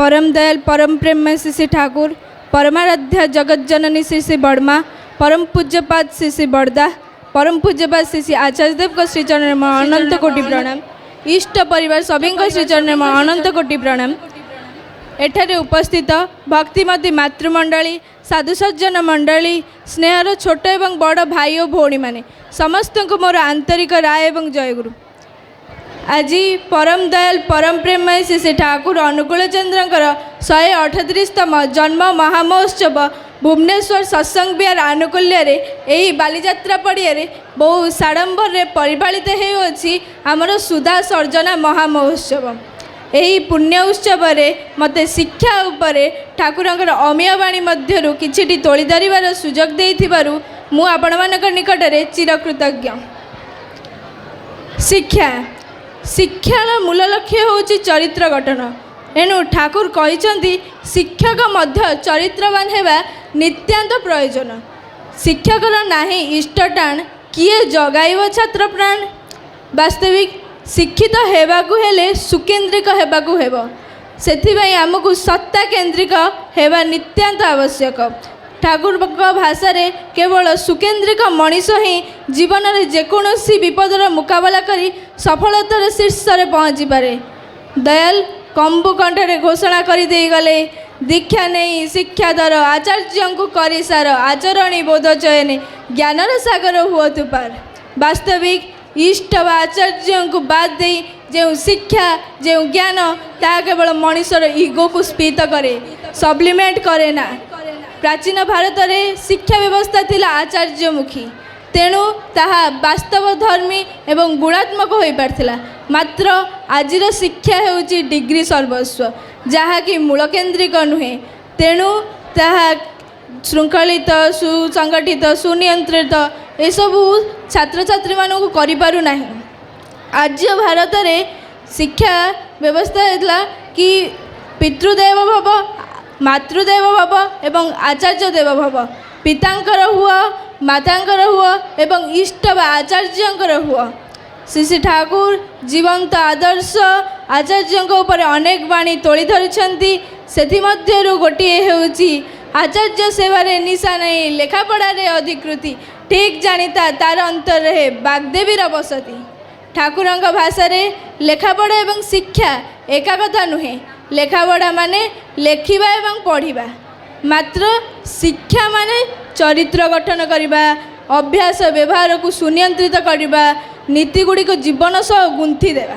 परम दयाल परम प्रेममय श्री श्री ठाकुर, परमाराध्या जगत जननी श्री श्री बर्मा, परम पूज्यपाद श्री श्री बड़दा, परम पूज्यपाद श्री श्री आचार्यदेव को श्रीचरण में अनंत कोटि प्रणाम। इष्ट परिवार सभी श्रीचरण में अनंत कोटि प्रणाम। एठारे उपस्थित भक्तिमती मातृमंडली, साधुसज्जन मंडली, स्नेहर छोट एवं बड़ भाई और भौणी माने समस्त को मोर आंतरिक राय एवं जयगुरु। आज परम दयाल परम प्रेममय श्री श्री ठाकुर अनुकूल चंद्रंकर 138तम जन्म महामहोत्सव भुवनेश्वर सत्संग विहार आनुकूल्य यही बालीजात्रा पड़िया बहु साड़ंबर परिपालित होउछि आमर सुधा सर्जना महामहोत्सव। यही पुण्य उत्सव मते शिक्षा उपरे ठाकुरंकर अमीय वाणी मध्यरु किछिटी तोली धरिबार सुजोग देइथिबारु मु आपणमानक निकटरे चिरकृतज्ञ। शिक्षार मूल लक्ष्य होउछि चरित्र गठन। एणु ठाकुर कहिसंती शिक्षक मध्य चरित्रवान हेबा नित्यांत प्रयोजन। शिक्षकर नाही इष्टटाण किए जगाइब छात्र प्राण। वास्तविक शिक्षित हेबाकु हेले सुकेन्द्रिक हेबाकु हेबो। सेथिबाई आमकु सत्ता केन्द्रिक हेबा नित्यांत आवश्यक। ठाकुर भाषा रे केवल सुकेन्द्रिक मनीष ही जीवन में जेकोसी विपदर मुकाबला करी सफलतार शीर्ष में पहुँची पारे। दयाल कंबु कंठरे घोषणा कर दे गले, दीक्षा नहीं शिक्षाधर आचार्य को करी सार, आचरणी बोध चयने ज्ञानर सागर हुआ तु पार। वास्तविक इष्ट व आचार्य को बाद दे जो शिक्षा जो ज्ञान ता केवल मनीषर इगो को स्फीत करे, सब्लिमेट करे ना। प्राचीन भारत में शिक्षा व्यवस्था थिला आचार्यमुखी, तेणु ताहा वास्तव धर्मी एवं गुणात्मक हो पारथिला। मात्र आजिर शिक्षा हेउची डिग्री सर्वस्व, जहाँकि मूल केन्द्रिक नुहे। तेणु ताहा श्रृंखलित सुसंगठित सुनियंत्रित एसबू छात्र छात्री मानू करिपारु नाही। आज भारत में शिक्षा व्यवस्था है कि पितृदेव भव मातृदेव भव एवं आचार्य देव भव। पितांकर हुआ मातांकर हुआ एवं इष्ट व आचार्यंकर हुआ। श्री श्री ठाकुर जीवंत आदर्श आचार्य ऊपर अनेक वाणी तोली धरिछंती। सेथिमध्यरु गोटिए हेउची आचार्य सेवारे निशा नहीं, लेखापढ़ारे अधिकृति। ठीक जानिता तार अंतर रहे बाग्देवीर बसती। ठाकुरंक भाषा रे लेखापढ़ा एवं शिक्षा एका कथा नुहे। लेखापढ़ा माने लेखिबा एवं पढ़िबा, मात्र शिक्षा माने चरित्र गठन करिबा, अभ्यास व्यवहार को सुनियंत्रित करिबा, नीति गुड़ी को जीवन सह गुंथि देवा।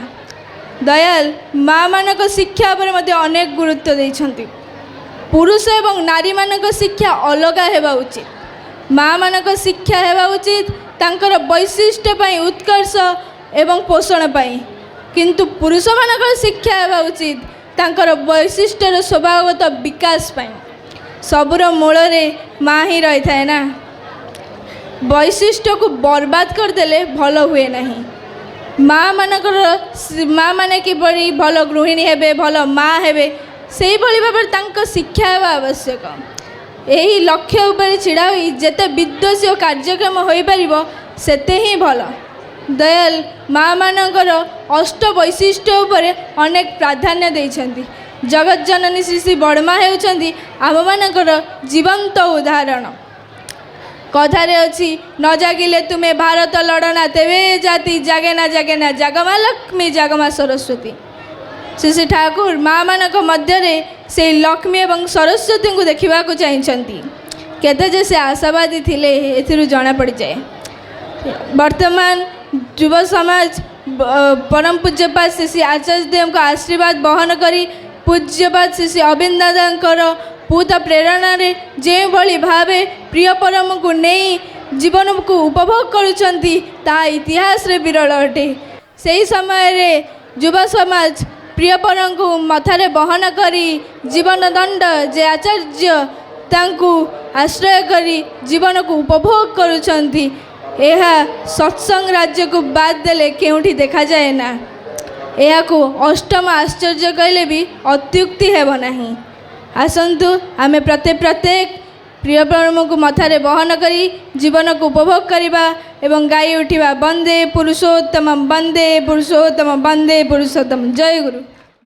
दयाल माँ मानक शिक्षा पर मध्य अनेक गुरुत्व देइछंती। पुरुष एवं नारी मानक शिक्षा अलग हेबा उचित। माँ मानक शिक्षा हेबा उचित तांकर वैशिष्ट्य पई उत्कर्ष एवं पोषण पाई, किंतु पुरुष मानक शिक्षा हेबा उचित तांकर वैशिष्ट्यर स्वभावगत विकास पाई। सबुर मूल रे माँ ही रही थाए ना। वैशिष्ट्य को बर्बाद करदेले भल हुए नहीं। माँ माने किपरि भल गृहिणी हेबे, भल माँ हेबे, सेही भली भाबरे तांको शिक्षा हेबा आवश्यक। यही लक्ष्य उपर छिड़ा होई जेते विद्वेषी और कार्यक्रम हो पारिबो सेते ही भल। दयाल माँ मानकर अष्ट वैशिष्ट्य उपर अनेक प्राधान्य देइछंती। जगत जननी श्री श्री बड़मा हेउछंती आम मानकर जीवंत उदाहरण। कथारे अछि न जागिले तुमे भारत लड़ना, तेवे जाति जागे ना जागमा लक्ष्मी जागमा सरस्वती। श्री श्री ठाकुर माँ मानक मध्य से लक्ष्मी एवं सरस्वती को देखा चाहिए। केते जे से आशावादी थिले एथिरु जना पड़ जाए। वर्तमान युव समाज परम पूज्यपाद श्री श्री आचार्य देव का आशीर्वाद बहन करी पूज्यपाद श्री श्री अरविंद दादांकर पूत प्रेरणा जे भली भावे प्रिय परम को नहीं जीवन को उपभोग करुछंती ता इतिहास रे विरल अटे। सही समय रे युवा समाज प्रिय परम को मथारे बहन करी जीवन दंड जे आचार्य तांकु आश्रय करी जीवन को उपभोग करुछंती। यह सत्संग राज्य को बाद देले केउठी देखा जाए ना। यह को अष्टम आश्चर्य कहले भी अत्युक्ति हेब नहीं। आसंतु आमे प्रत्येक प्रिय परम को मथारे बहन करी जीवन को उपभोग करिबा एवं गाई उठिबा वंदे पुरुषोत्तम वंदे पुरुषोत्तम वंदे पुरुषोत्तम। जय गुरु।